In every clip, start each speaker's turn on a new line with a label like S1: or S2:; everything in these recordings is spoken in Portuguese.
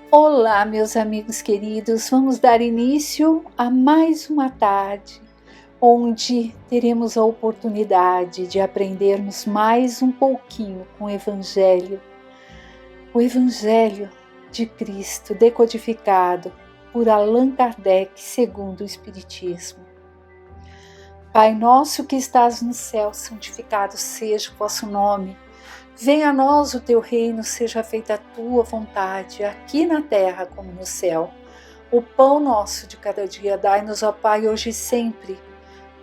S1: Olá, meus amigos queridos, vamos dar início a mais uma tarde, onde teremos a oportunidade de aprendermos mais um pouquinho com o Evangelho de Cristo decodificado por Allan Kardec segundo o Espiritismo. Pai nosso que estás no céu, santificado seja o vosso nome. Venha a nós o teu reino, seja feita a tua vontade, aqui na terra como no céu. O pão nosso de cada dia dai-nos, ó Pai, hoje e sempre.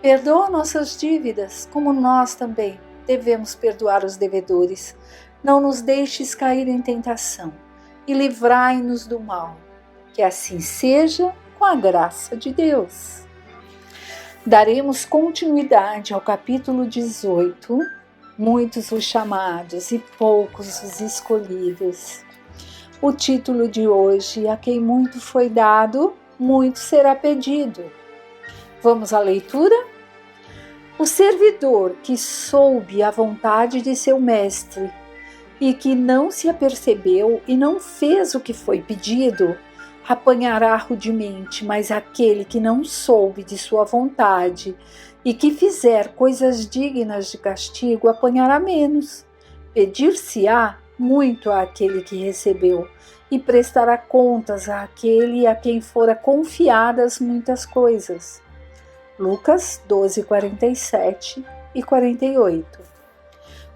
S1: Perdoa nossas dívidas, como nós também devemos perdoar os devedores. Não nos deixes cair em tentação e livrai-nos do mal. Que assim seja, com a graça de Deus. Daremos continuidade ao capítulo 18, muitos os chamados e poucos os escolhidos. O título de hoje: a quem muito foi dado, muito será pedido. Vamos à leitura? O servidor que soube a vontade de seu mestre e que não se apercebeu e não fez o que foi pedido, apanhará rudemente, mas aquele que não soube de sua vontade e que fizer coisas dignas de castigo, apanhará menos. Pedir-se-á muito àquele que recebeu, e prestará contas àquele a quem fora confiadas muitas coisas. Lucas 12, 47 e 48.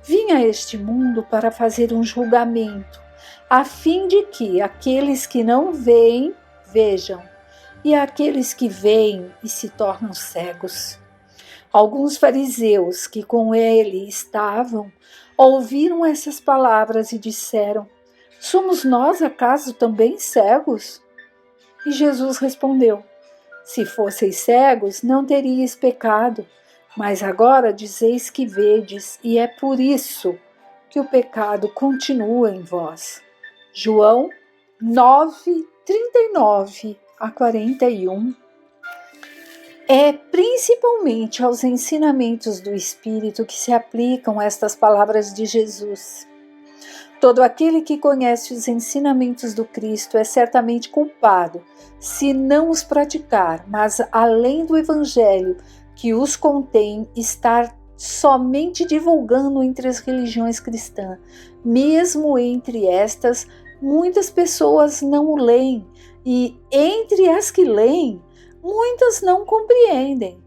S1: Vim a este mundo para fazer um julgamento, a fim de que aqueles que não veem, vejam, e aqueles que veem e se tornam cegos. Alguns fariseus que com ele estavam, ouviram essas palavras e disseram: somos nós acaso também cegos? E Jesus respondeu: se fosseis cegos, não teríeis pecado, mas agora dizeis que vedes, e é por isso que o pecado continua em vós. João 9, 39 a 41. É principalmente aos ensinamentos do Espírito que se aplicam estas palavras de Jesus. Todo aquele que conhece os ensinamentos do Cristo é certamente culpado, se não os praticar, mas além do Evangelho que os contém, estar somente divulgando entre as religiões cristãs. Mesmo entre estas, muitas pessoas não o leem, e entre as que leem, muitas não compreendem.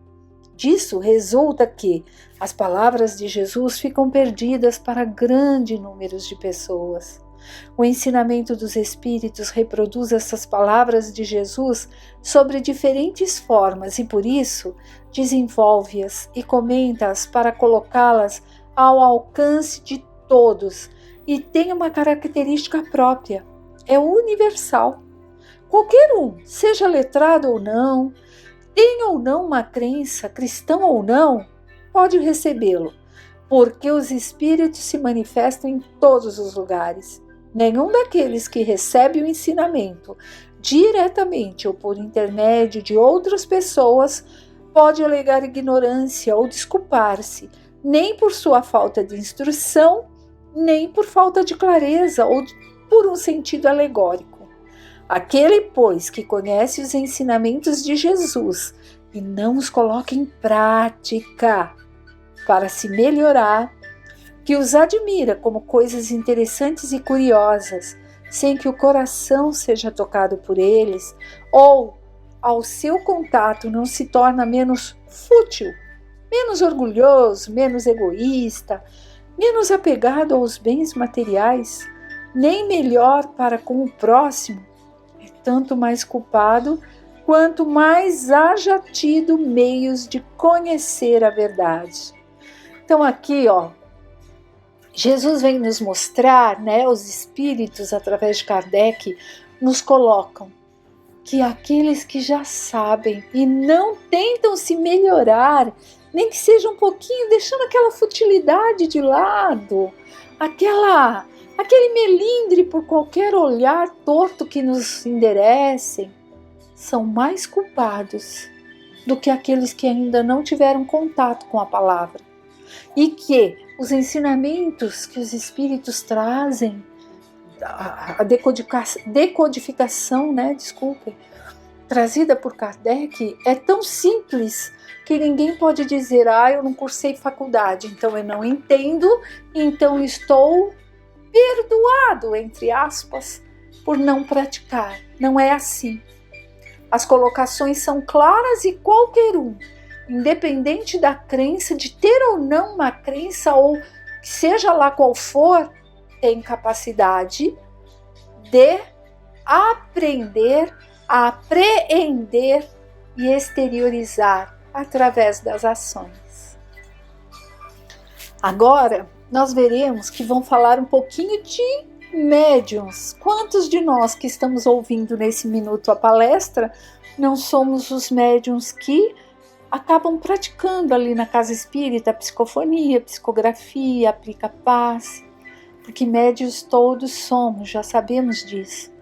S1: Disso resulta que as palavras de Jesus ficam perdidas para grande número de pessoas. O ensinamento dos Espíritos reproduz essas palavras de Jesus sobre diferentes formas e, por isso, desenvolve-as e comenta-as para colocá-las ao alcance de todos, e tem uma característica própria: é universal. Qualquer um, seja letrado ou não, tenha ou não uma crença, cristão ou não, pode recebê-lo, porque os Espíritos se manifestam em todos os lugares. Nenhum daqueles que recebe o ensinamento diretamente ou por intermédio de outras pessoas pode alegar ignorância ou desculpar-se, nem por sua falta de instrução, nem por falta de clareza ou por um sentido alegórico. Aquele, pois, que conhece os ensinamentos de Jesus e não os coloca em prática para se melhorar, que os admira como coisas interessantes e curiosas, sem que o coração seja tocado por eles, ou ao seu contato não se torna menos fútil, menos orgulhoso, menos egoísta, menos apegado aos bens materiais, nem melhor para com o próximo, é tanto mais culpado quanto mais haja tido meios de conhecer a verdade. Então aqui, Jesus vem nos mostrar, os Espíritos, através de Kardec, nos colocam que aqueles que já sabem e não tentam se melhorar, nem que seja um pouquinho, deixando aquela futilidade de lado, aquele melindre por qualquer olhar torto que nos enderecem, são mais culpados do que aqueles que ainda não tiveram contato com a palavra. E que os ensinamentos que os Espíritos trazem a decodificação, né, desculpem, trazida por Kardec é tão simples que ninguém pode dizer, eu não cursei faculdade, então eu não entendo, então estou perdoado, entre aspas, por não praticar. Não é assim. As colocações são claras e qualquer um, independente da crença, de ter ou não uma crença, ou seja lá qual for, tem capacidade de aprender, apreender e exteriorizar através das ações. Agora, nós veremos que vão falar um pouquinho de médiuns. Quantos de nós que estamos ouvindo nesse minuto a palestra não somos os médiuns que acabam praticando ali na casa espírita psicofonia, psicografia, aplica passe? Porque médiuns todos somos, já sabemos disso,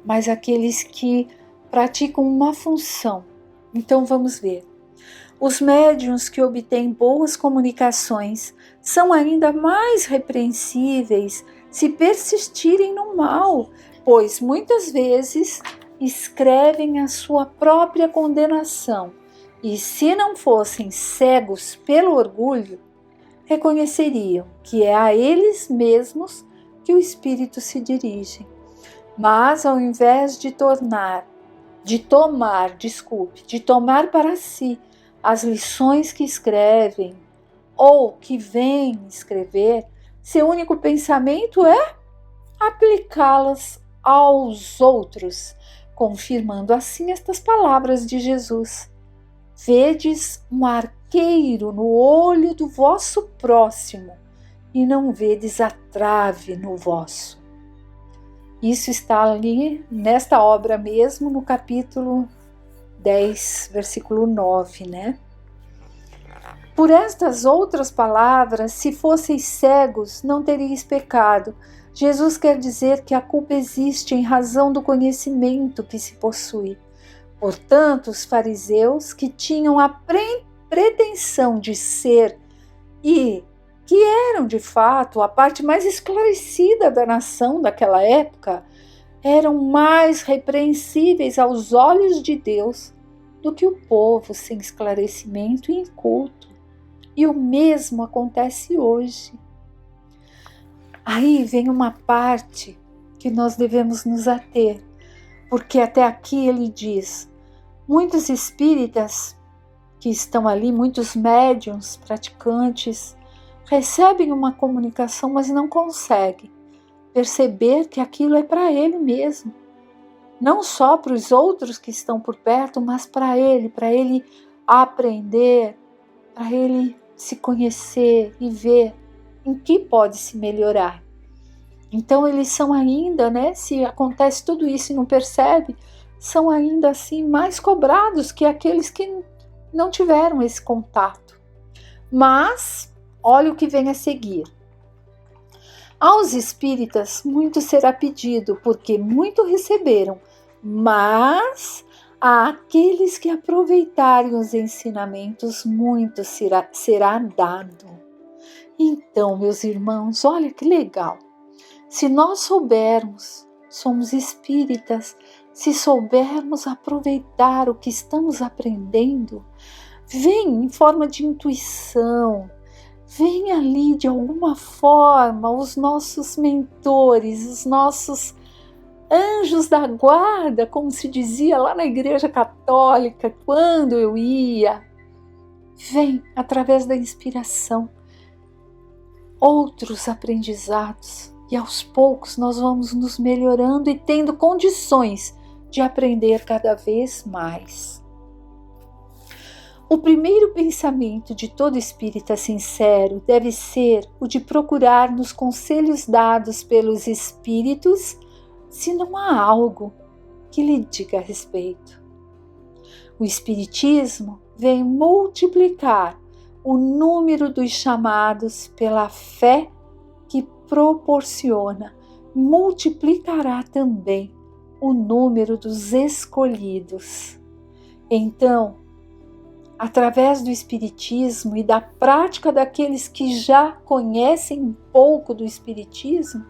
S1: mas aqueles que praticam uma função. Então vamos ver. Os médiuns que obtêm boas comunicações são ainda mais repreensíveis se persistirem no mal, pois muitas vezes escrevem a sua própria condenação e, se não fossem cegos pelo orgulho, reconheceriam que é a eles mesmos que o espírito se dirige. Mas ao invés de tomar para si as lições que escrevem ou que vêm escrever, seu único pensamento é aplicá-las aos outros, confirmando assim estas palavras de Jesus: vedes um arqueiro no olho do vosso próximo e não vedes a trave no vosso. Isso está ali nesta obra mesmo, no capítulo 10, versículo 9, né? Por estas outras palavras, se fosseis cegos, não teríeis pecado. Jesus quer dizer que a culpa existe em razão do conhecimento que se possui. Portanto, os fariseus, que tinham a pretensão de ser e que eram de fato a parte mais esclarecida da nação daquela época, eram mais repreensíveis aos olhos de Deus do que o povo sem esclarecimento e inculto. E o mesmo acontece hoje. Aí vem uma parte que nós devemos nos ater, porque até aqui ele diz: muitos espíritas que estão ali, muitos médiuns, praticantes, recebem uma comunicação, mas não conseguem perceber que aquilo é para ele mesmo. Não só para os outros que estão por perto, mas para ele aprender, para ele se conhecer e ver em que pode se melhorar. Então eles são ainda, né, se acontece tudo isso e não percebe, são ainda assim mais cobrados que aqueles que não tiveram esse contato. Mas olha o que vem a seguir. Aos espíritas muito será pedido, porque muito receberam, mas àqueles que aproveitarem os ensinamentos, muito será dado. Então, meus irmãos, olha que legal. Se nós soubermos, somos espíritas, se soubermos aproveitar o que estamos aprendendo, vem em forma de intuição, vem ali de alguma forma os nossos mentores, os nossos anjos da guarda, como se dizia lá na Igreja Católica, quando eu ia, vem através da inspiração, outros aprendizados, e aos poucos nós vamos nos melhorando e tendo condições de aprender cada vez mais. O primeiro pensamento de todo espírita sincero deve ser o de procurar nos conselhos dados pelos espíritos se não há algo que lhe diga a respeito. O espiritismo vem multiplicar o número dos chamados pela fé que proporciona, multiplicará também o número dos escolhidos. Então, através do espiritismo e da prática daqueles que já conhecem um pouco do espiritismo,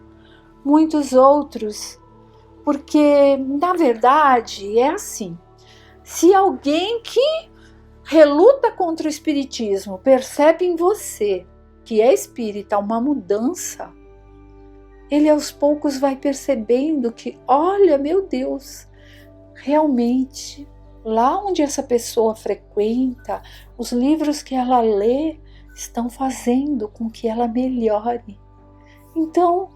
S1: muitos outros, porque na verdade é assim, se alguém que reluta contra o espiritismo percebe em você que é espírita uma mudança, ele aos poucos vai percebendo que, olha, meu Deus, realmente lá onde essa pessoa frequenta, os livros que ela lê estão fazendo com que ela melhore. Então,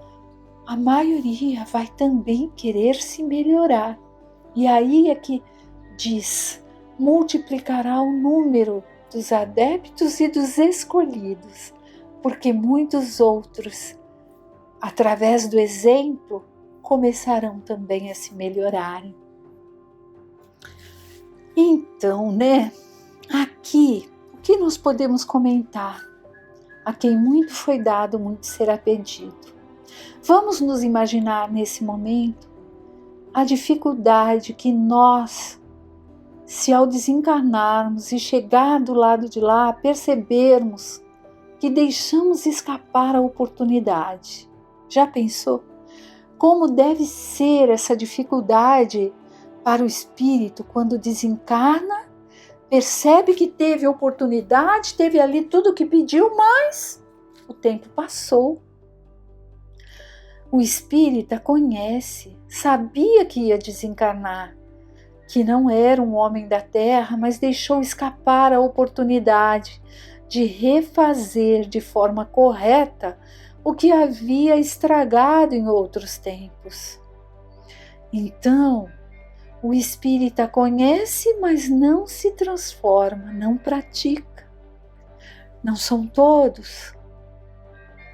S1: a maioria vai também querer se melhorar. E aí é que diz, multiplicará o número dos adeptos e dos escolhidos, porque muitos outros, através do exemplo, começarão também a se melhorarem. Então, aqui, o que nós podemos comentar? A quem muito foi dado, muito será pedido. Vamos nos imaginar nesse momento a dificuldade que nós, se ao desencarnarmos e chegar do lado de lá, percebermos que deixamos escapar a oportunidade. Já pensou? Como deve ser essa dificuldade para o espírito quando desencarna, percebe que teve oportunidade, teve ali tudo o que pediu, mas o tempo passou. O espírita conhece, sabia que ia desencarnar, que não era um homem da terra, mas deixou escapar a oportunidade de refazer de forma correta o que havia estragado em outros tempos. Então, o espírita conhece, mas não se transforma, não pratica. Não são todos,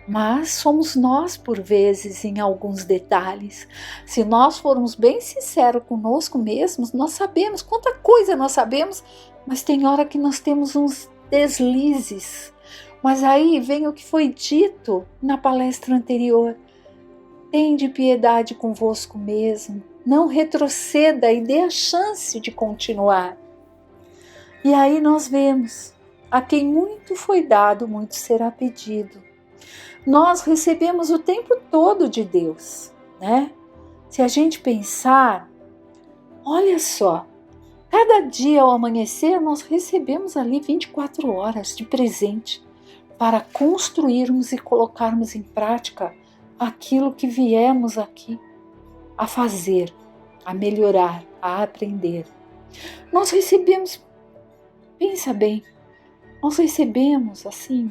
S1: mas somos nós por vezes em alguns detalhes. Se nós formos bem sinceros conosco mesmos, nós sabemos quanta coisa nós sabemos, mas tem hora que nós temos uns deslizes. Mas aí vem o que foi dito na palestra anterior. Tende piedade convosco mesmo, não retroceda e dê a chance de continuar. E aí nós vemos, a quem muito foi dado, muito será pedido. Nós recebemos o tempo todo de Deus, né? Se a gente pensar, olha só, cada dia ao amanhecer nós recebemos ali 24 horas de presente para construirmos e colocarmos em prática aquilo que viemos aqui a fazer, a melhorar, a aprender. Nós recebemos, pensa bem, nós recebemos assim,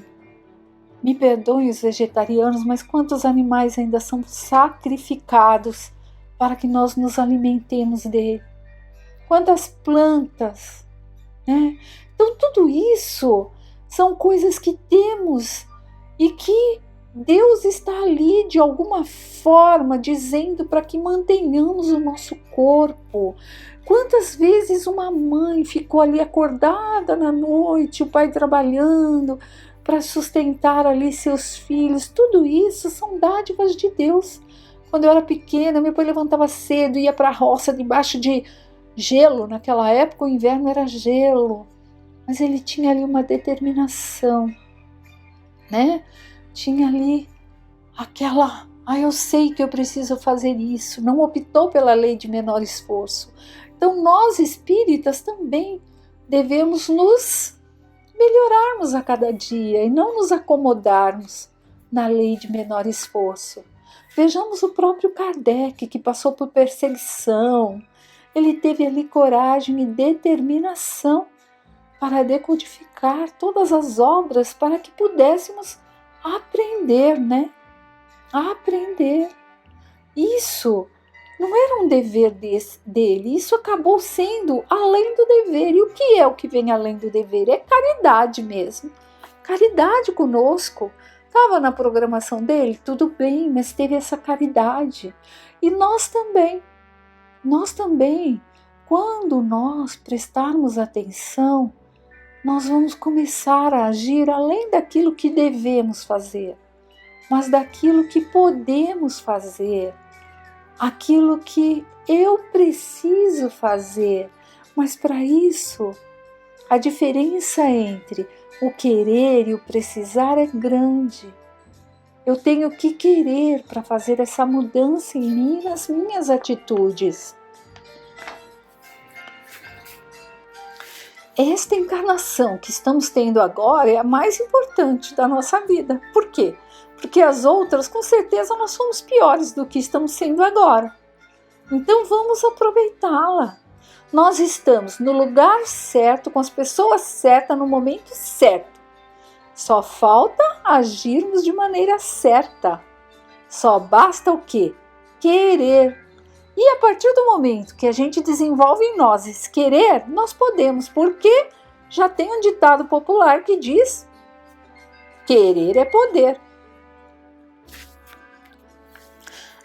S1: me perdoem os vegetarianos, mas quantos animais ainda são sacrificados para que nós nos alimentemos dele? Quantas plantas, né? Então tudo isso são coisas que temos e que Deus está ali de alguma forma dizendo para que mantenhamos o nosso corpo. Quantas vezes uma mãe ficou ali acordada na noite, o pai trabalhando para sustentar ali seus filhos? Tudo isso são dádivas de Deus. Quando eu era pequena, meu pai levantava cedo, ia para a roça debaixo de gelo. Naquela época o inverno era gelo, mas ele tinha ali uma determinação, né? Tinha ali aquela, eu sei que eu preciso fazer isso, não optou pela lei de menor esforço. Então nós espíritas também devemos nos melhorarmos a cada dia e não nos acomodarmos na lei de menor esforço. Vejamos o próprio Kardec, que passou por perseguição. Ele teve ali coragem e determinação para decodificar todas as obras para que pudéssemos aprender, né? Aprender. Isso não era um dever dele, isso acabou sendo além do dever. E o que é o que vem além do dever? É caridade mesmo. Caridade conosco. Estava na programação dele? Tudo bem, mas teve essa caridade. E nós também, quando nós prestarmos atenção, nós vamos começar a agir além daquilo que devemos fazer, mas daquilo que podemos fazer, aquilo que eu preciso fazer. Mas para isso, a diferença entre o querer e o precisar é grande. Eu tenho que querer para fazer essa mudança em mim, nas minhas atitudes. Esta encarnação que estamos tendo agora é a mais importante da nossa vida. Por quê? Porque as outras, com certeza, nós somos piores do que estamos sendo agora. Então vamos aproveitá-la. Nós estamos no lugar certo, com as pessoas certas, no momento certo. Só falta agirmos de maneira certa. Só basta o quê? Querer. E a partir do momento que a gente desenvolve em nós esse querer, nós podemos, porque já tem um ditado popular que diz: querer é poder.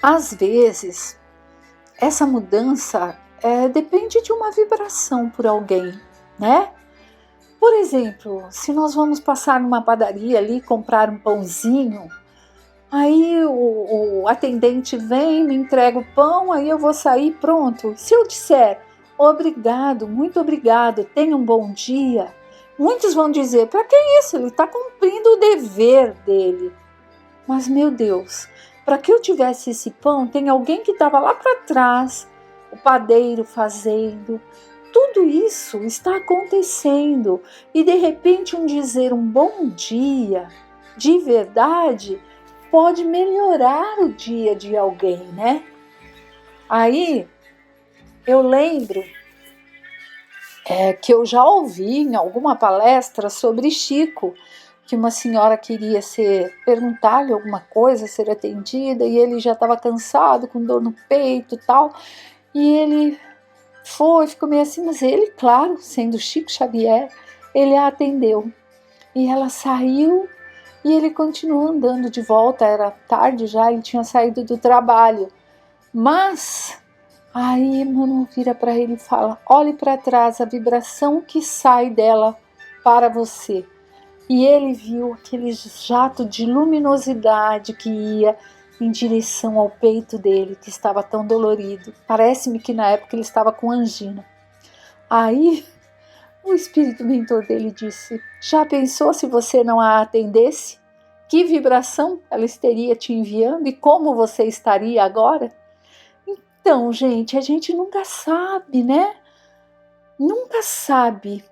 S1: Às vezes, essa mudança depende de uma vibração por alguém, né? Por exemplo, se nós vamos passar numa padaria ali, comprar um pãozinho, aí o atendente vem, me entrega o pão, aí eu vou sair, pronto. Se eu disser obrigado, muito obrigado, tenha um bom dia, muitos vão dizer, para que isso? Ele está cumprindo o dever dele. Mas, meu Deus, para que eu tivesse esse pão, tem alguém que estava lá para trás, o padeiro fazendo. Tudo isso está acontecendo e, de repente, dizer um bom dia, de verdade, pode melhorar o dia de alguém, né? Aí, eu lembro que eu já ouvi em alguma palestra sobre Chico, que uma senhora queria perguntar-lhe alguma coisa, ser atendida, e ele já estava cansado, com dor no peito e tal, e ele ficou meio assim, mas ele, claro, sendo Chico Xavier, ele a atendeu. E ela saiu e ele continuou andando de volta, era tarde já, ele tinha saído do trabalho. Mas aí Manu vira para ele e fala, olhe para trás, a vibração que sai dela para você. E ele viu aquele jato de luminosidade que ia em direção ao peito dele, que estava tão dolorido. Parece-me que na época ele estava com angina. Aí o espírito mentor dele disse, já pensou se você não a atendesse? Que vibração ela estaria te enviando e como você estaria agora? Então, gente, a gente nunca sabe, né? Nunca sabe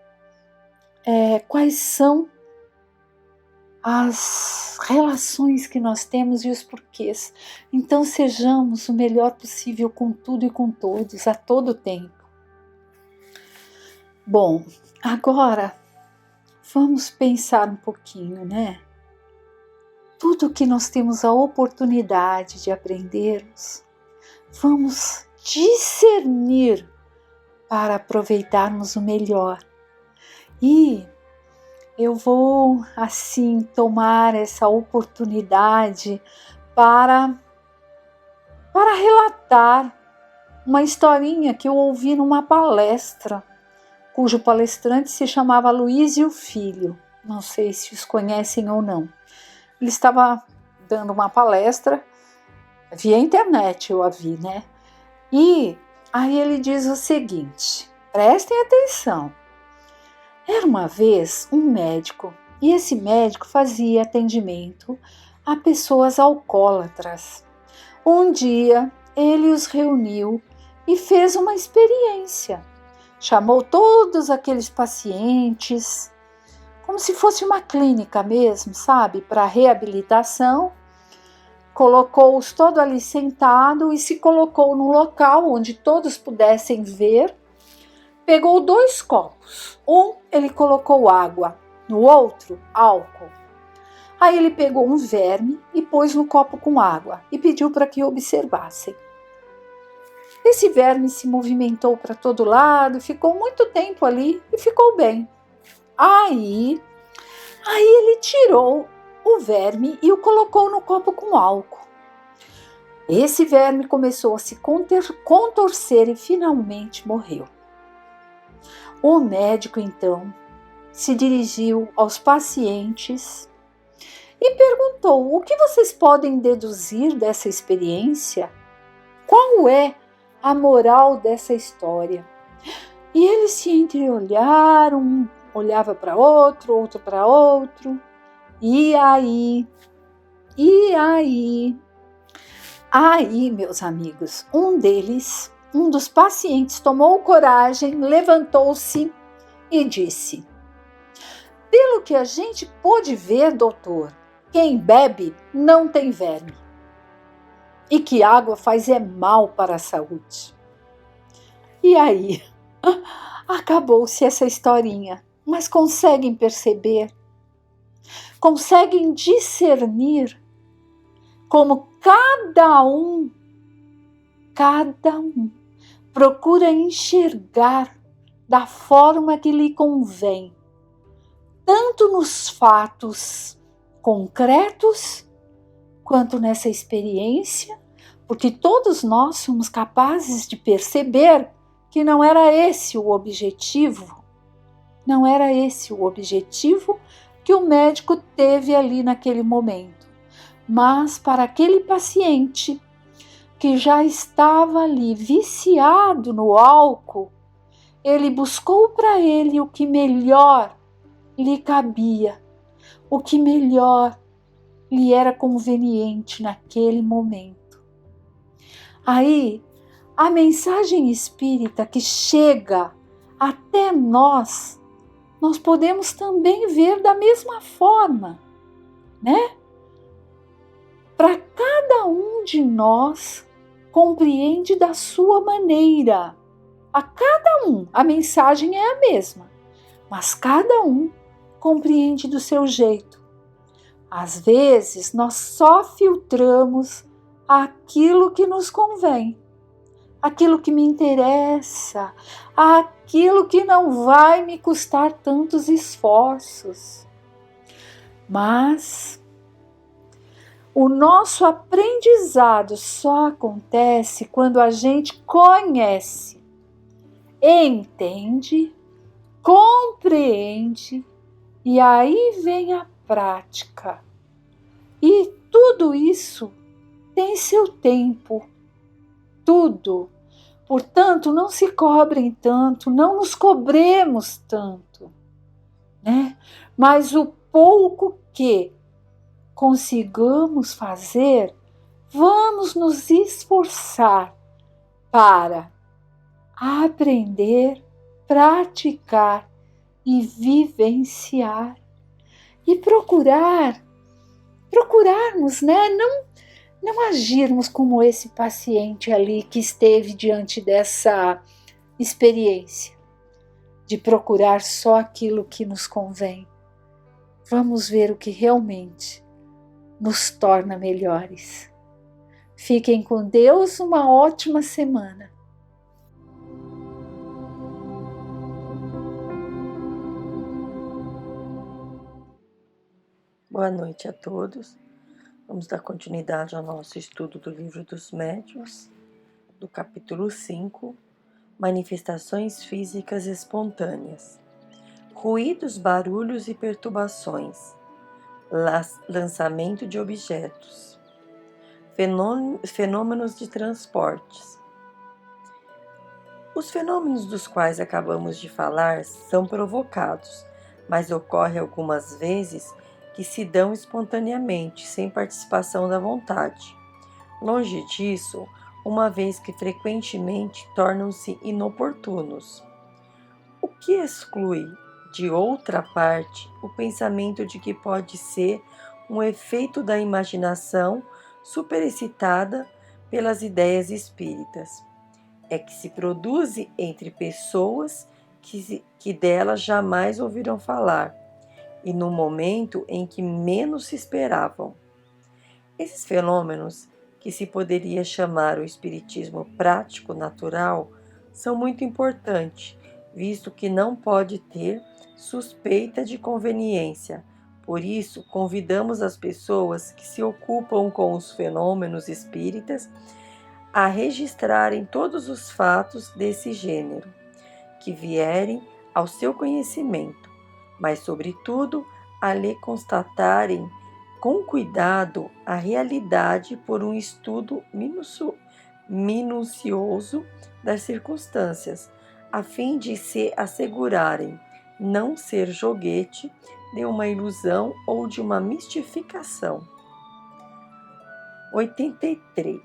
S1: quais são as relações que nós temos e os porquês. Então sejamos o melhor possível com tudo e com todos, a todo tempo. Bom, agora vamos pensar um pouquinho, né? Tudo que nós temos a oportunidade de aprendermos, vamos discernir para aproveitarmos o melhor. E eu vou, assim, tomar essa oportunidade para relatar uma historinha que eu ouvi numa palestra, cujo palestrante se chamava Luísio Filho. Não sei se os conhecem ou não. Ele estava dando uma palestra via internet, eu a vi, né? E aí ele diz o seguinte, prestem atenção. Era uma vez um médico, e esse médico fazia atendimento a pessoas alcoólatras. Um dia ele os reuniu e fez uma experiência. Chamou todos aqueles pacientes, como se fosse uma clínica mesmo, sabe, para reabilitação. Colocou-os todos ali sentados e se colocou no local onde todos pudessem ver. Pegou 2 copos, ele colocou água, no outro álcool. Aí ele pegou um verme e pôs no copo com água e pediu para que observassem. Esse verme se movimentou para todo lado, ficou muito tempo ali e ficou bem. Aí ele tirou o verme e o colocou no copo com álcool. Esse verme começou a se contorcer e finalmente morreu. O médico, então, se dirigiu aos pacientes e perguntou: o que vocês podem deduzir dessa experiência? Qual é a moral dessa história? E eles se entreolharam, um olhava para outro, outro para outro, e aí E aí, meus amigos, um dos pacientes tomou coragem, levantou-se e disse: pelo que a gente pôde ver, doutor, quem bebe não tem verme. E que água faz mal para a saúde. E aí, acabou-se essa historinha. Mas conseguem perceber? Conseguem discernir como cada um procura enxergar da forma que lhe convém, tanto nos fatos concretos, quanto nessa experiência, porque todos nós somos capazes de perceber que não era esse o objetivo, que o médico teve ali naquele momento. Mas para aquele paciente que já estava ali viciado no álcool, ele buscou para ele o que melhor lhe cabia, o que melhor lhe era conveniente naquele momento. Aí, a mensagem espírita que chega até nós podemos também ver da mesma forma, né? Para cada um de nós compreende da sua maneira. A cada um, a mensagem é a mesma, mas cada um compreende do seu jeito. Às vezes, nós só filtramos aquilo que nos convém, aquilo que me interessa, aquilo que não vai me custar tantos esforços. Mas o nosso aprendizado só acontece quando a gente conhece, entende, compreende, e aí vem a prática. E tudo isso tem seu tempo, tudo. Portanto, não se cobrem tanto, não nos cobremos tanto, né? Mas o pouco que consigamos fazer, vamos nos esforçar para aprender, praticar e vivenciar e procurarmos, né? Não agirmos como esse paciente ali que esteve diante dessa experiência, de procurar só aquilo que nos convém. Vamos ver o que realmente nos torna melhores. Fiquem com Deus, uma ótima semana.
S2: Boa noite a todos. Vamos dar continuidade ao nosso estudo do Livro dos Médiuns, do capítulo 5, Manifestações Físicas Espontâneas. Ruídos, barulhos e perturbações. Lançamento de objetos. Fenômenos de transportes. Os fenômenos dos quais acabamos de falar são provocados, mas ocorre algumas vezes que se dão espontaneamente, sem participação da vontade. Longe disso, uma vez que frequentemente tornam-se inoportunos. O que exclui, de outra parte, o pensamento de que pode ser um efeito da imaginação superexcitada pelas ideias espíritas. É que se produz entre pessoas que delas jamais ouviram falar, e no momento em que menos se esperavam. Esses fenômenos, que se poderia chamar o espiritismo prático natural, são muito importantes, visto que não pode ter suspeita de conveniência. Por isso, convidamos as pessoas que se ocupam com os fenômenos espíritas a registrarem todos os fatos desse gênero, que vierem ao seu conhecimento, mas, sobretudo, a lhe constatarem com cuidado a realidade por um estudo minucioso das circunstâncias, a fim de se assegurarem não ser joguete de uma ilusão ou de uma mistificação. 83.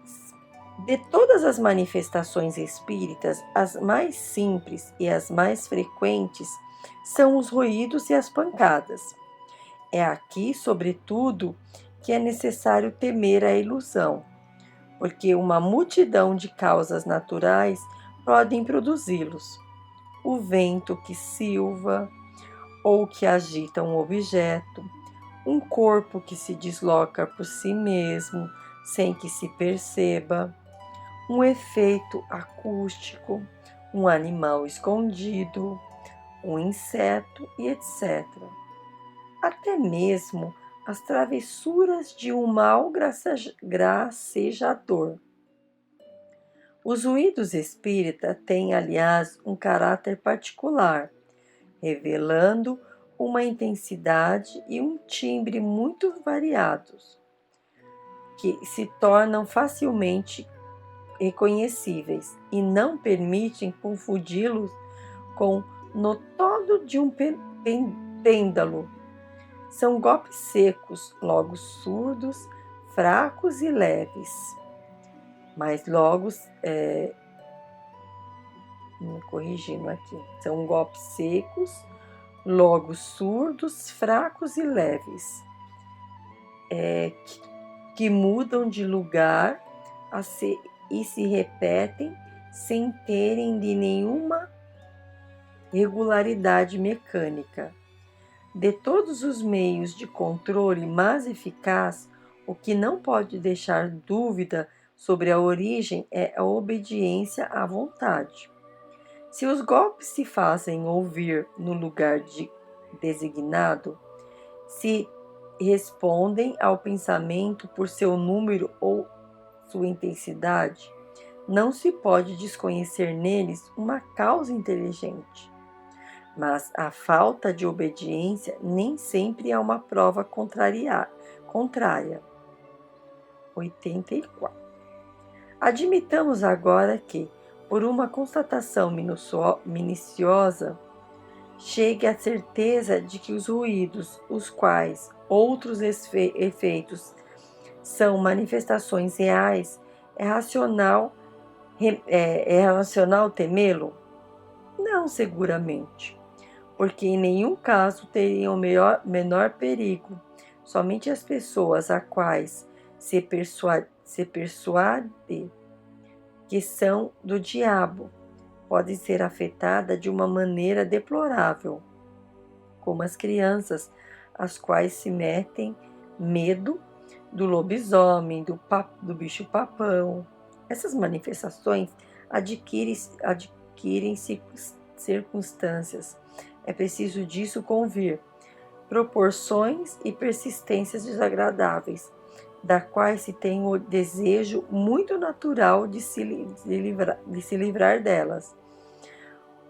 S2: De todas as manifestações espíritas, as mais simples e as mais frequentes são os ruídos e as pancadas. É aqui, sobretudo, que é necessário temer a ilusão, porque uma multidão de causas naturais podem produzi-los. O vento que silva ou que agita um objeto, um corpo que se desloca por si mesmo sem que se perceba, um efeito acústico, um animal escondido, um inseto e etc. Até mesmo as travessuras de um mau gracejador. Os ruídos espírita têm, aliás, um caráter particular, revelando uma intensidade e um timbre muito variados, que se tornam facilmente reconhecíveis e não permitem confundi-los com no todo de um pêndulo. São golpes secos, logo surdos, fracos e leves, mas logo, me corrigindo aqui, são golpes secos, logo surdos, fracos e leves, que mudam de lugar e se repetem sem terem de nenhuma regularidade mecânica. De todos os meios de controle mais eficaz, o que não pode deixar dúvida sobre a origem é a obediência à vontade. Se os golpes se fazem ouvir no lugar designado, se respondem ao pensamento por seu número ou sua intensidade, não se pode desconhecer neles uma causa inteligente. Mas a falta de obediência nem sempre é uma prova contrária. 84. Admitamos agora que, por uma constatação minuciosa, chegue à certeza de que os ruídos, os quais outros efeitos são manifestações reais, é racional temê-lo? Não, seguramente, porque em nenhum caso teriam menor perigo. Somente as pessoas a quais se persuade que são do diabo podem ser afetadas de uma maneira deplorável, como as crianças, as quais se metem medo do lobisomem, do bicho-papão. Essas manifestações adquirem circunstâncias. É preciso disso convir, proporções e persistências desagradáveis, da quais se tem o desejo muito natural de se livrar delas.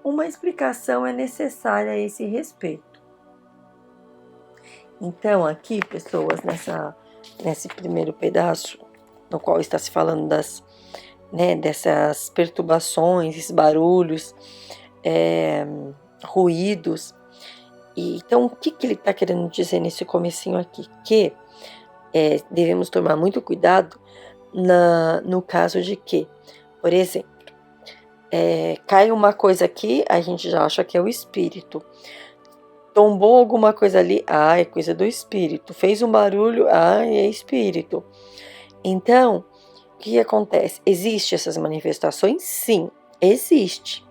S2: Uma explicação é necessária a esse respeito. Então, aqui, pessoas, nesse primeiro pedaço, no qual está se falando dessas perturbações, esses barulhos, ruídos. E, então, o que ele está querendo dizer nesse comecinho aqui? Que devemos tomar muito cuidado no caso de que, por exemplo, cai uma coisa aqui, a gente já acha que é o espírito. Tombou alguma coisa ali, é coisa do espírito. Fez um barulho, é espírito. Então, o que acontece? Existem essas manifestações? Sim, existe.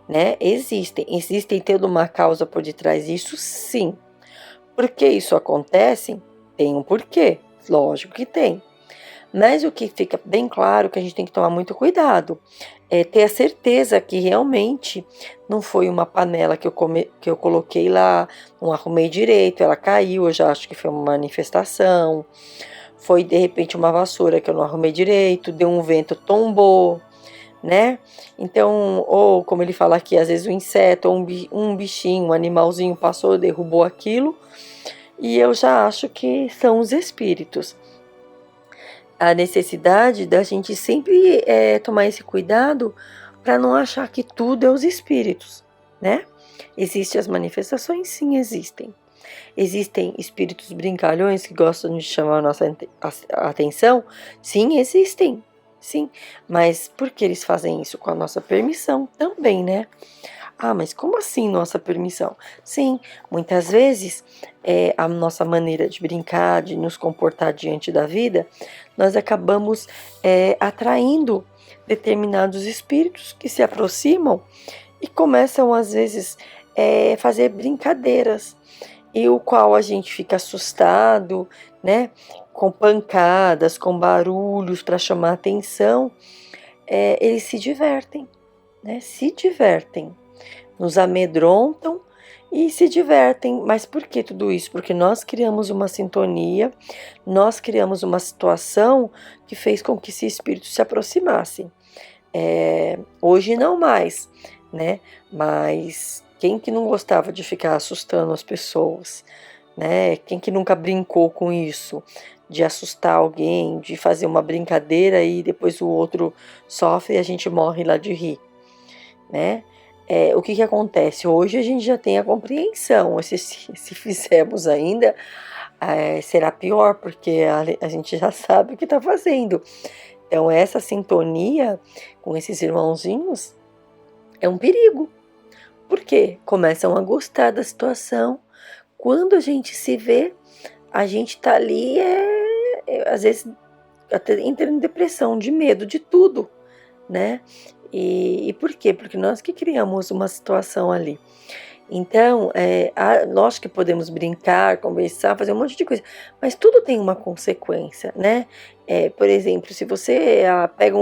S2: Né? Existem tendo uma causa por detrás disso? Sim. Por que isso acontece? Tem um porquê, lógico que tem. Mas o que fica bem claro que a gente tem que tomar muito cuidado é ter a certeza que realmente não foi uma panela que eu coloquei lá, não arrumei direito, ela caiu, eu já acho que foi uma manifestação. Foi de repente uma vassoura que eu não arrumei direito, deu um vento, tombou, né? Então, ou como ele fala aqui, às vezes um inseto, ou um bichinho, um animalzinho passou, derrubou aquilo, e eu já acho que são os espíritos. A necessidade da gente sempre tomar esse cuidado para não achar que tudo é os espíritos, né? Existem as manifestações? Sim, existem. Existem espíritos brincalhões que gostam de chamar a nossa atenção? Sim, existem. Sim, mas por que eles fazem isso? Com a nossa permissão também, né? Ah, mas como assim nossa permissão? Sim, muitas vezes a nossa maneira de brincar, de nos comportar diante da vida, nós acabamos atraindo determinados espíritos que se aproximam e começam às vezes fazer brincadeiras, e o qual a gente fica assustado, né? Com pancadas, com barulhos para chamar atenção, eles se divertem, né? Se divertem, nos amedrontam e se divertem. Mas por que tudo isso? Porque nós criamos uma sintonia, nós criamos uma situação que fez com que esse espírito se aproximasse. Hoje não mais, né? Mas quem que não gostava de ficar assustando as pessoas, né? Quem que nunca brincou com isso? De assustar alguém, de fazer uma brincadeira e depois o outro sofre e a gente morre lá de rir, né? O que acontece? Hoje a gente já tem a compreensão. Se fizermos ainda, será pior, porque a gente já sabe o que está fazendo. Então, essa sintonia com esses irmãozinhos é um perigo. Por quê? Começam a gostar da situação. Quando a gente se vê, a gente tá ali, às vezes, até entra em depressão, de medo de tudo, né? E por quê? Porque nós que criamos uma situação ali. Então, nós que podemos brincar, conversar, fazer um monte de coisa, mas tudo tem uma consequência, né? Por exemplo, se você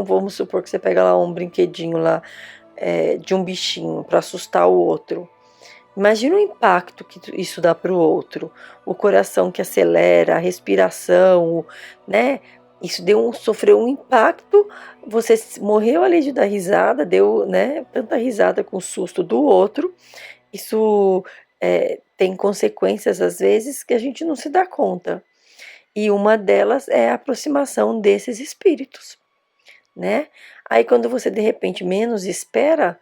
S2: vamos supor que você pega lá um brinquedinho lá, de um bichinho para assustar o outro. Imagina o impacto que isso dá para o outro, o coração que acelera, a respiração, né? Isso sofreu um impacto, você morreu ali de dar risada, deu, né, tanta risada com o susto do outro. Isso tem consequências, às vezes, que a gente não se dá conta. E uma delas é a aproximação desses espíritos, né? Aí quando você, de repente, menos espera,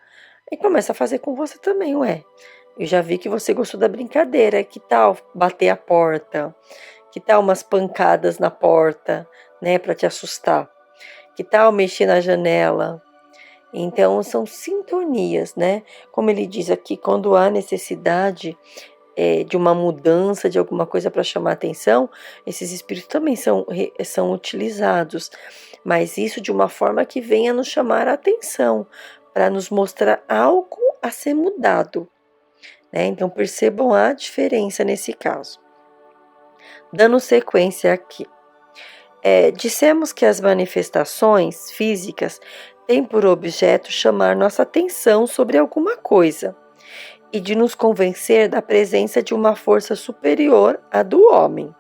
S2: aí começa a fazer com você também, ué. Eu já vi que você gostou da brincadeira, que tal bater a porta? Que tal umas pancadas na porta, né, para te assustar? Que tal mexer na janela? Então, são sintonias, né? Como ele diz aqui, quando há necessidade de uma mudança, de alguma coisa para chamar atenção, esses espíritos também são utilizados, mas isso de uma forma que venha nos chamar a atenção, para nos mostrar algo a ser mudado, né? Então, percebam a diferença nesse caso. Dando sequência aqui. Dissemos que as manifestações físicas têm por objeto chamar nossa atenção sobre alguma coisa e de nos convencer da presença de uma força superior à do homem.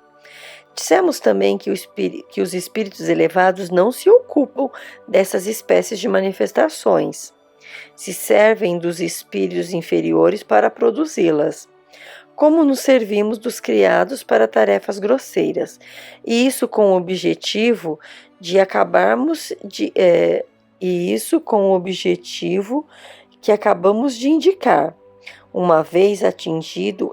S2: Dissemos também que os espíritos elevados não se ocupam dessas espécies de manifestações, se servem dos espíritos inferiores para produzi-las. Como nos servimos dos criados para tarefas grosseiras, e isso com o objetivo de acabarmos de que acabamos de indicar. Uma vez atingido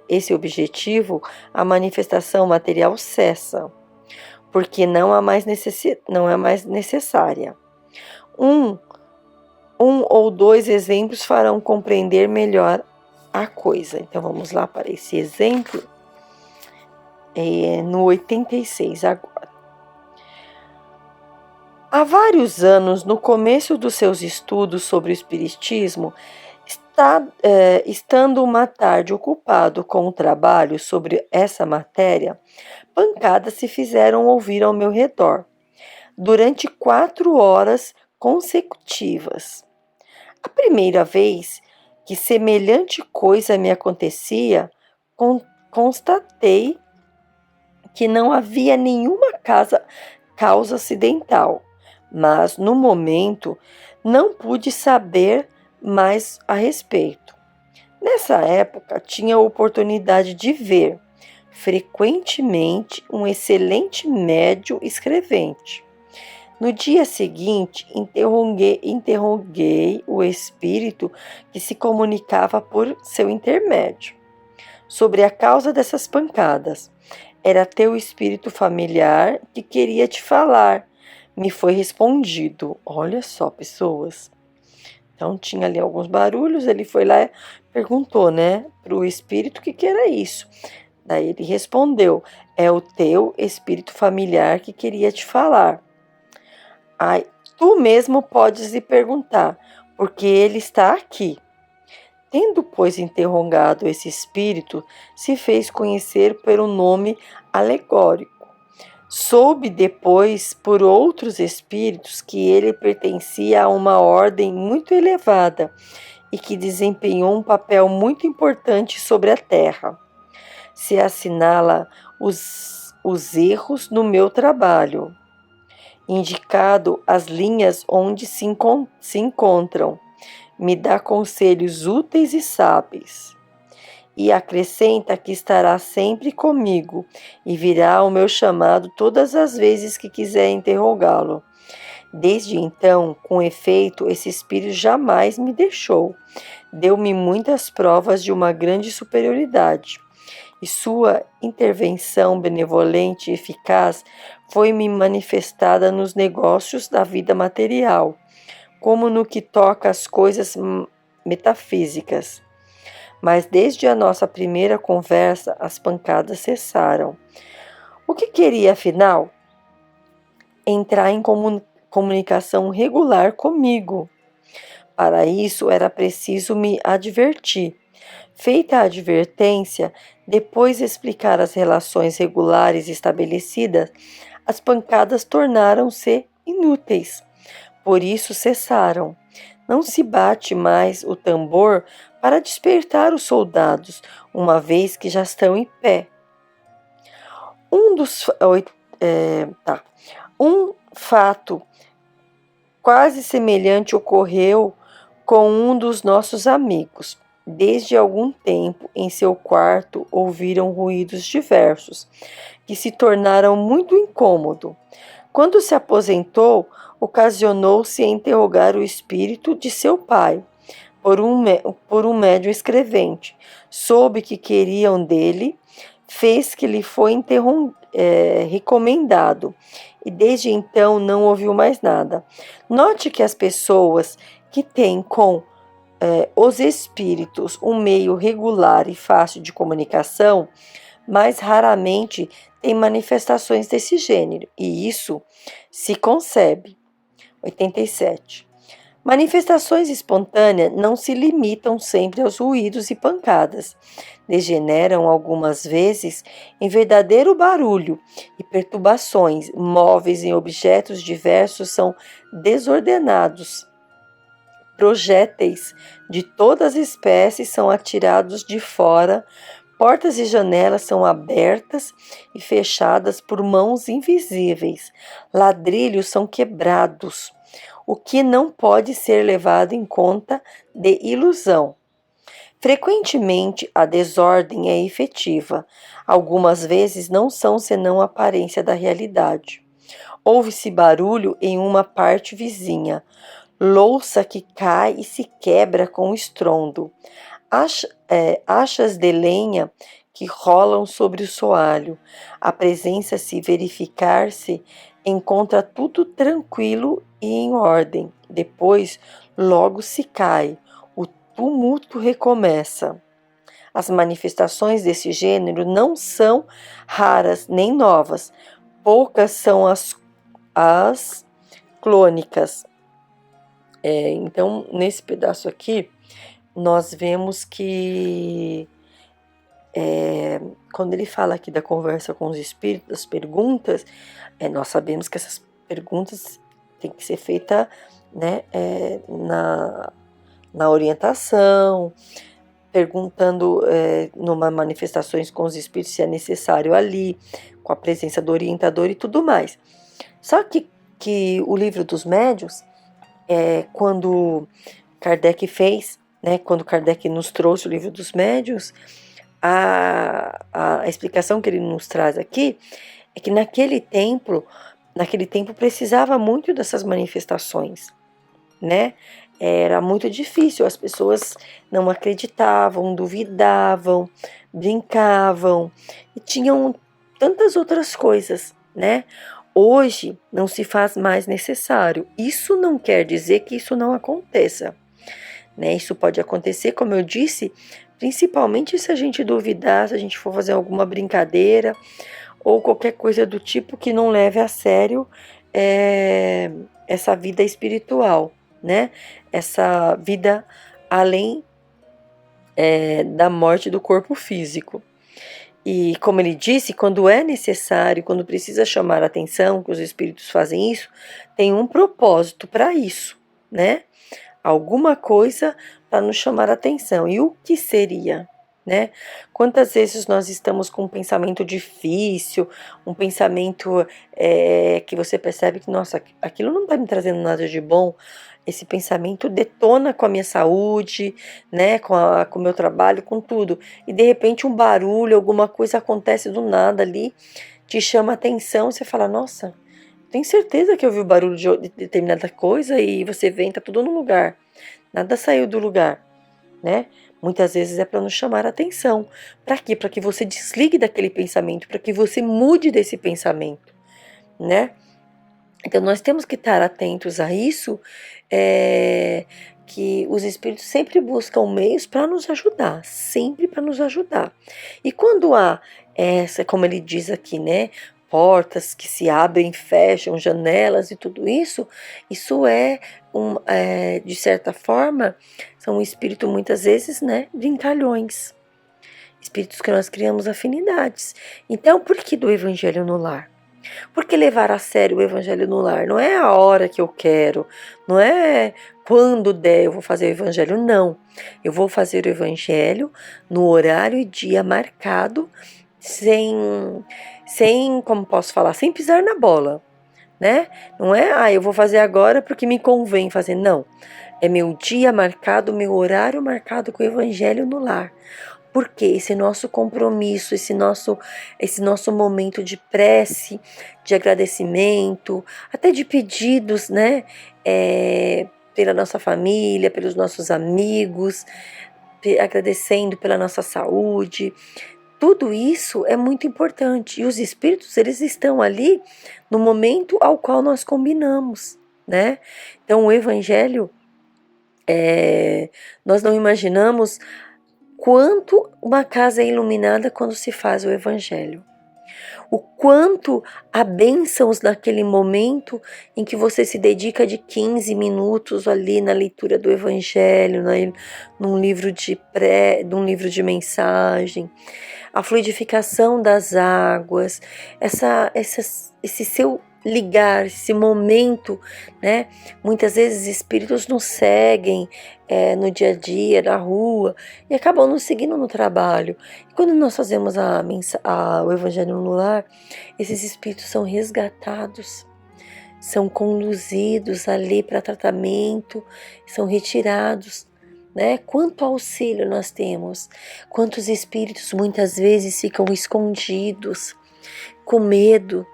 S2: esse objetivo, a manifestação material cessa, porque não é mais necessária. Um ou dois exemplos farão compreender melhor a coisa. Então vamos lá para esse exemplo, no 86 agora. Há vários anos, no começo dos seus estudos sobre o espiritismo, estando uma tarde ocupado com o trabalho sobre essa matéria, pancadas se fizeram ouvir ao meu redor, durante 4 horas consecutivas. A primeira vez que semelhante coisa me acontecia, constatei que não havia nenhuma causa acidental, mas no momento não pude saber mais a respeito. Nessa época, tinha a oportunidade de ver frequentemente um excelente médium escrevente. No dia seguinte, interroguei o espírito que se comunicava por seu intermédio. sobre a causa dessas pancadas. Era teu espírito familiar que queria te falar, me foi respondido. Olha só, pessoas. Então tinha ali alguns barulhos, ele foi lá e perguntou, né, para o espírito o que era isso. Daí ele respondeu: é o teu espírito familiar que queria te falar. Ai, tu mesmo podes lhe perguntar, porque ele está aqui. Tendo, pois, interrogado esse espírito, se fez conhecer pelo nome alegórico. Soube depois por outros espíritos que ele pertencia a uma ordem muito elevada e que desempenhou um papel muito importante sobre a terra. Se assinala os erros no meu trabalho, indicado as linhas onde se encontram, me dá conselhos úteis e sábios, e acrescenta que estará sempre comigo e virá ao meu chamado todas as vezes que quiser interrogá-lo. Desde então, com efeito, esse espírito jamais me deixou. Deu-me muitas provas de uma grande superioridade, e sua intervenção benevolente e eficaz foi-me manifestada nos negócios da vida material, como no que toca às coisas metafísicas. Mas desde a nossa primeira conversa, as pancadas cessaram. O que queria, afinal? Entrar em comunicação regular comigo. Para isso, era preciso me advertir. Feita a advertência, depois explicar as relações regulares estabelecidas, as pancadas tornaram-se inúteis. Por isso cessaram. Não se bate mais o tambor para despertar os soldados, uma vez que já estão em pé. Um fato quase semelhante ocorreu com um dos nossos amigos. Desde algum tempo, em seu quarto, ouviram ruídos diversos, que se tornaram muito incômodos. Quando se aposentou, ocasionou-se a interrogar o espírito de seu pai, por um médium escrevente. Soube que queriam dele, fez que lhe foi recomendado, e desde então não ouviu mais nada. Note que as pessoas que têm com os espíritos um meio regular e fácil de comunicação, mais raramente têm manifestações desse gênero, e isso se concebe. 87. Manifestações espontâneas não se limitam sempre aos ruídos e pancadas. Degeneram algumas vezes em verdadeiro barulho e perturbações. Móveis em objetos diversos são desordenados. Projéteis de todas as espécies são atirados de fora. Portas e janelas são abertas e fechadas por mãos invisíveis. Ladrilhos são quebrados, o que não pode ser levado em conta de ilusão. Frequentemente, a desordem é efetiva. Algumas vezes não são senão a aparência da realidade. Ouve-se barulho em uma parte vizinha. Louça que cai e se quebra com estrondo. Achas de lenha que rolam sobre o soalho. A presença se verificar-se, encontra tudo tranquilo e em ordem. Depois, logo se cai. O tumulto recomeça. As manifestações desse gênero não são raras nem novas. Poucas são as clônicas. Então, nesse pedaço aqui, nós vemos que quando ele fala aqui da conversa com os espíritos, das perguntas, nós sabemos que essas perguntas têm que ser feitas, né, na orientação, perguntando numa manifestações com os espíritos se é necessário ali, com a presença do orientador e tudo mais. Só que o livro dos médiuns, quando Kardec fez, né, quando Kardec nos trouxe o livro dos médiuns, a explicação que ele nos traz aqui é que naquele tempo precisava muito dessas manifestações, né? Era muito difícil, as pessoas não acreditavam, duvidavam, brincavam e tinham tantas outras coisas, né? Hoje não se faz mais necessário. Isso não quer dizer que isso não aconteça, né? Isso pode acontecer, como eu disse, principalmente se a gente duvidar, se a gente for fazer alguma brincadeira ou qualquer coisa do tipo que não leve a sério essa vida espiritual, né? Essa vida além da morte do corpo físico. E como ele disse, quando é necessário, quando precisa chamar a atenção, que os espíritos fazem isso, tem um propósito para isso, né? Alguma coisa para nos chamar a atenção. E o que seria, né? Quantas vezes nós estamos com um pensamento difícil, um pensamento que você percebe que, nossa, aquilo não está me trazendo nada de bom. Esse pensamento detona com a minha saúde, né, com o meu trabalho, com tudo. E de repente um barulho, alguma coisa acontece do nada ali, te chama a atenção, você fala, nossa, tenho certeza que eu ouvi o barulho de determinada coisa e você vem, tá tudo no lugar. Nada saiu do lugar, né? Muitas vezes é para nos chamar a atenção. Para quê? Para que você desligue daquele pensamento, para que você mude desse pensamento, né? Então nós temos que estar atentos a isso, que os espíritos sempre buscam meios para nos ajudar, sempre para nos ajudar. E quando há essa, como ele diz aqui, né, portas que se abrem e fecham, janelas e tudo isso, isso de certa forma, são um espírito muitas vezes, né, brincalhões, espíritos que nós criamos afinidades. Então, por que do evangelho no lar? Porque levar a sério o evangelho no lar não é a hora que eu quero, não é quando der eu vou fazer o evangelho, não. Eu vou fazer o evangelho no horário e dia marcado, como posso falar, sem pisar na bola, né? Não é, eu vou fazer agora porque me convém fazer, não. É meu dia marcado, meu horário marcado com o evangelho no lar. Porque esse nosso compromisso, esse nosso momento de prece, de agradecimento, até de pedidos, né? Pela nossa família, pelos nossos amigos, agradecendo pela nossa saúde. Tudo isso é muito importante. E os espíritos, eles estão ali no momento ao qual nós combinamos, né? Então, o evangelho, nós não imaginamos quanto uma casa é iluminada quando se faz o evangelho. O quanto há bênçãos naquele momento em que você se dedica de 15 minutos ali na leitura do evangelho, num livro num livro de mensagem, a fluidificação das águas, esse seu ligar, esse momento, né? Muitas vezes espíritos nos seguem no dia a dia, na rua, e acabam nos seguindo no trabalho. E quando nós fazemos o Evangelho no lar, esses espíritos são resgatados, são conduzidos ali para tratamento, são retirados, né? Quanto auxílio nós temos, quantos espíritos muitas vezes ficam escondidos, com medo.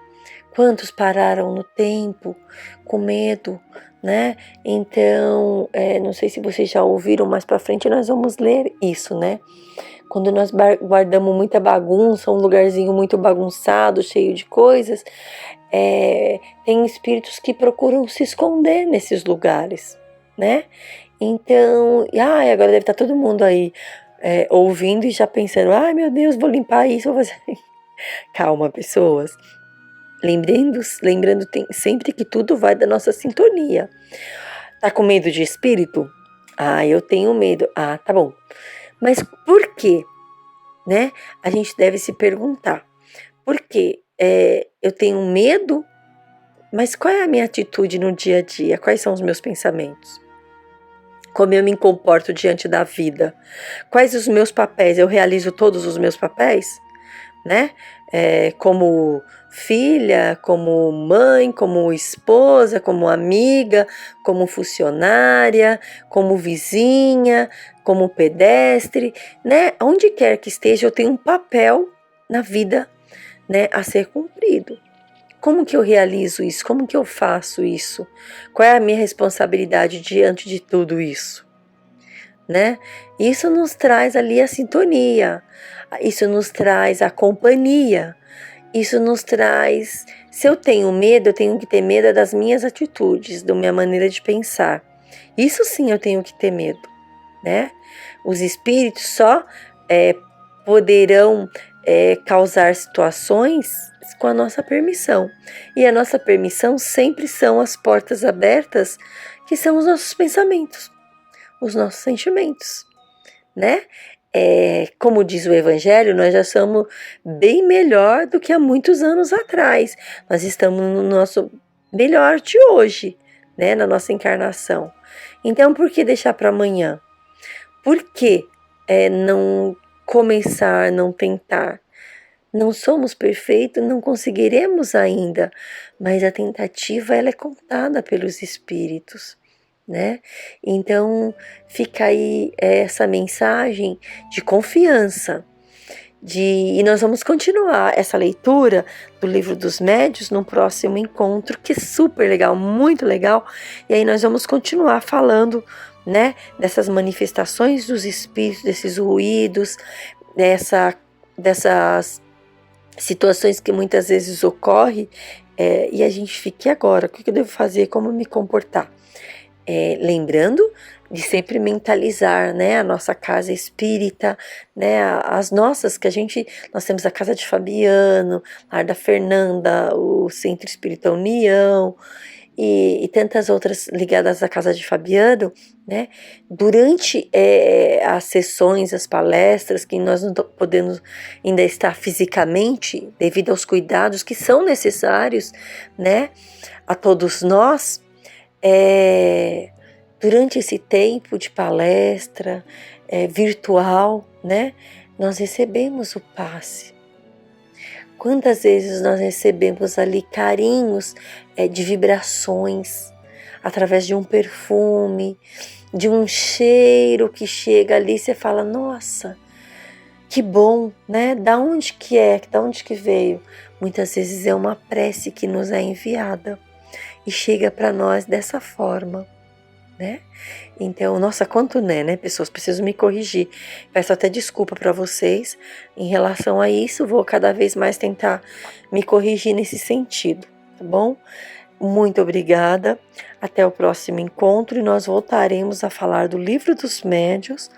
S2: Quantos pararam no tempo com medo, né? Então, não sei se vocês já ouviram, mais para frente nós vamos ler isso, né? Quando nós guardamos muita bagunça, um lugarzinho muito bagunçado, cheio de coisas, tem espíritos que procuram se esconder nesses lugares, né? Então, agora deve estar todo mundo aí ouvindo e já pensando, ai meu Deus, vou limpar isso, vou fazer. Calma, pessoas. Lembrando sempre que tudo vai da nossa sintonia. Tá com medo de espírito? Eu tenho medo. Tá bom. Mas por quê? Né? A gente deve se perguntar. Por quê? Eu tenho medo, mas qual é a minha atitude no dia a dia? Quais são os meus pensamentos? Como eu me comporto diante da vida? Quais os meus papéis? Eu realizo todos os meus papéis? Né? Como filha, como mãe, como esposa, como amiga, como funcionária, como vizinha, como pedestre, né? Onde quer que esteja, eu tenho um papel na vida, né, a ser cumprido. Como que eu realizo isso? Como que eu faço isso? Qual é a minha responsabilidade diante de tudo isso? Né? Isso nos traz ali a sintonia, isso nos traz a companhia, isso nos traz. Se eu tenho medo, eu tenho que ter medo das minhas atitudes, da minha maneira de pensar. Isso sim eu tenho que ter medo, né? Os espíritos só poderão causar situações com a nossa permissão. E a nossa permissão sempre são as portas abertas, que são os nossos pensamentos, os nossos sentimentos, né? Como diz o Evangelho, nós já somos bem melhor do que há muitos anos atrás. Nós estamos no nosso melhor de hoje, né? Na nossa encarnação. Então, por que deixar para amanhã? Por que não começar, não tentar? Não somos perfeitos, não conseguiremos ainda, mas a tentativa ela é contada pelos espíritos, né? Então fica aí essa mensagem de confiança. E nós vamos continuar essa leitura do Livro dos Médiuns no próximo encontro, que é super legal, muito legal. E aí nós vamos continuar falando, né, dessas manifestações dos espíritos, desses ruídos, dessas situações que muitas vezes ocorrem, e a gente fica, e agora? O que eu devo fazer? Como me comportar? Lembrando de sempre mentalizar, né, a nossa casa espírita, né, as nossas, nós temos a casa de Fabiano, a da Fernanda, o Centro Espírita União, e tantas outras ligadas à casa de Fabiano, né? Durante as sessões, as palestras, que nós não podemos ainda estar fisicamente, devido aos cuidados que são necessários, né, a todos nós, durante esse tempo de palestra virtual, né, nós recebemos o passe. Quantas vezes nós recebemos ali carinhos de vibrações, através de um perfume, de um cheiro que chega ali, você fala, nossa, que bom, né? Da onde que é? Da onde que veio? Muitas vezes é uma prece que nos é enviada e chega para nós dessa forma, né? Então, nossa, quanto né, pessoas? Preciso me corrigir. Peço até desculpa para vocês em relação a isso. Vou cada vez mais tentar me corrigir nesse sentido, tá bom? Muito obrigada. Até o próximo encontro e nós voltaremos a falar do Livro dos Médiuns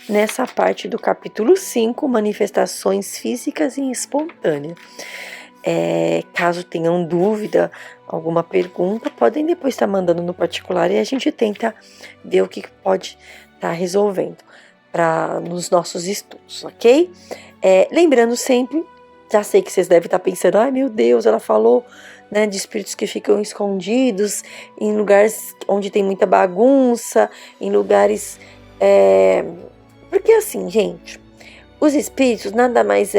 S2: nessa parte do capítulo 5, Manifestações Físicas e Espontâneas. Caso tenham dúvida, alguma pergunta, podem depois estar mandando no particular e a gente tenta ver o que pode estar resolvendo nos nossos estudos, ok? Lembrando sempre, já sei que vocês devem estar pensando, ai meu Deus, ela falou, né, de espíritos que ficam escondidos em lugares onde tem muita bagunça, em lugares... Porque assim, gente, os espíritos nada mais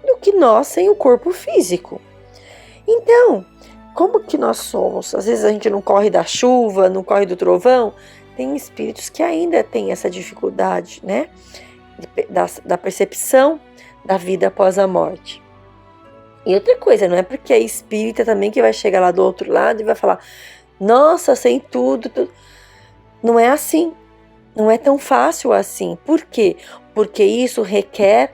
S2: do que nós sem o corpo físico. Então, como que nós somos? Às vezes a gente não corre da chuva, não corre do trovão. Tem espíritos que ainda têm essa dificuldade, né? Da percepção da vida após a morte. E outra coisa, não é porque é espírita também que vai chegar lá do outro lado e vai falar, nossa, sei tudo. Não é assim. Não é tão fácil assim. Por quê? Porque isso requer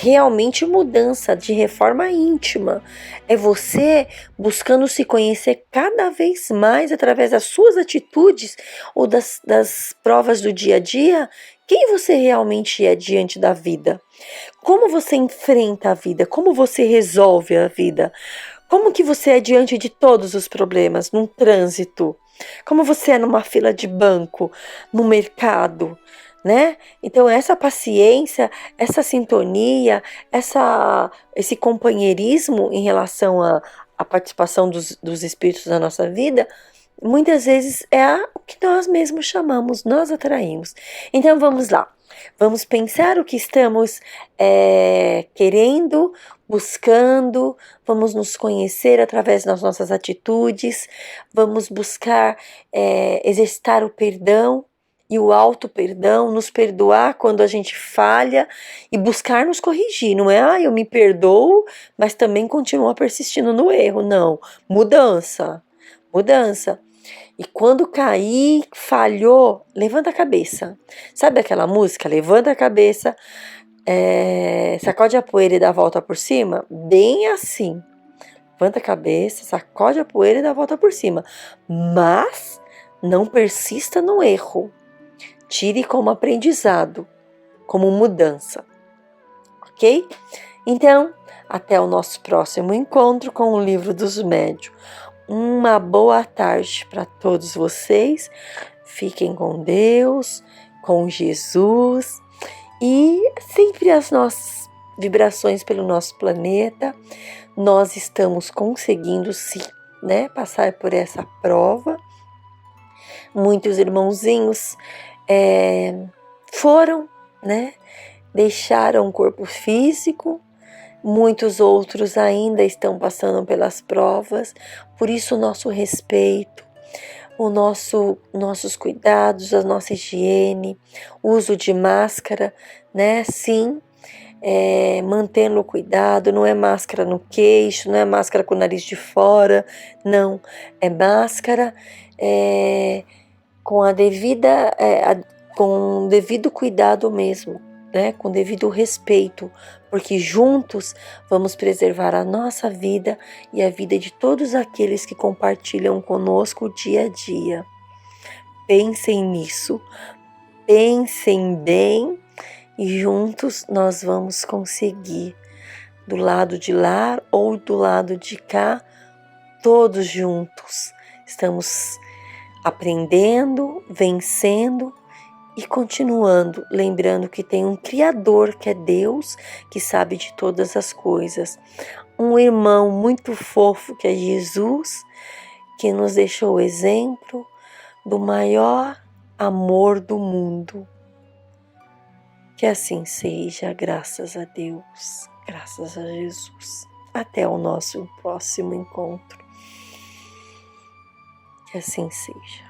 S2: realmente mudança de reforma íntima. É você buscando se conhecer cada vez mais através das suas atitudes ou das provas do dia a dia, quem você realmente é diante da vida. Como você enfrenta a vida, como você resolve a vida, como que você é diante de todos os problemas, num trânsito, como você é numa fila de banco, no mercado, né? Então essa paciência, essa sintonia, esse companheirismo em relação à participação dos espíritos na nossa vida, muitas vezes o que nós mesmos chamamos, nós atraímos. Então vamos lá, vamos pensar o que estamos querendo, buscando, vamos nos conhecer através das nossas atitudes, vamos buscar exercitar o perdão e o auto-perdão, nos perdoar quando a gente falha e buscar nos corrigir. Não é, eu me perdoo, mas também continuo persistindo no erro. Não, mudança, mudança. E quando cair, falhou, levanta a cabeça. Sabe aquela música? Levanta a cabeça, sacode a poeira e dá a volta por cima? Bem assim. Levanta a cabeça, sacode a poeira e dá a volta por cima. Mas não persista no erro. Tire como aprendizado, como mudança. Ok? Então, até o nosso próximo encontro com o Livro dos Médiuns. Uma boa tarde para todos vocês. Fiquem com Deus, com Jesus e sempre as nossas vibrações pelo nosso planeta. Nós estamos conseguindo sim, né, passar por essa prova. Muitos irmãozinhos foram, né, deixaram o corpo físico. Muitos outros ainda estão passando pelas provas, por isso o nosso respeito, nossos cuidados, a nossa higiene, uso de máscara, né? Sim, mantendo o cuidado, não é máscara no queixo, não é máscara com o nariz de fora, não, é máscara com com o devido cuidado mesmo, né? Com devido respeito, porque juntos vamos preservar a nossa vida e a vida de todos aqueles que compartilham conosco o dia a dia. Pensem nisso, pensem bem e juntos nós vamos conseguir, do lado de lá ou do lado de cá, todos juntos. Estamos aprendendo, vencendo e continuando, lembrando que tem um Criador, que é Deus, que sabe de todas as coisas. Um irmão muito fofo, que é Jesus, que nos deixou o exemplo do maior amor do mundo. Que assim seja, graças a Deus, graças a Jesus. Até o nosso próximo encontro. Que assim seja.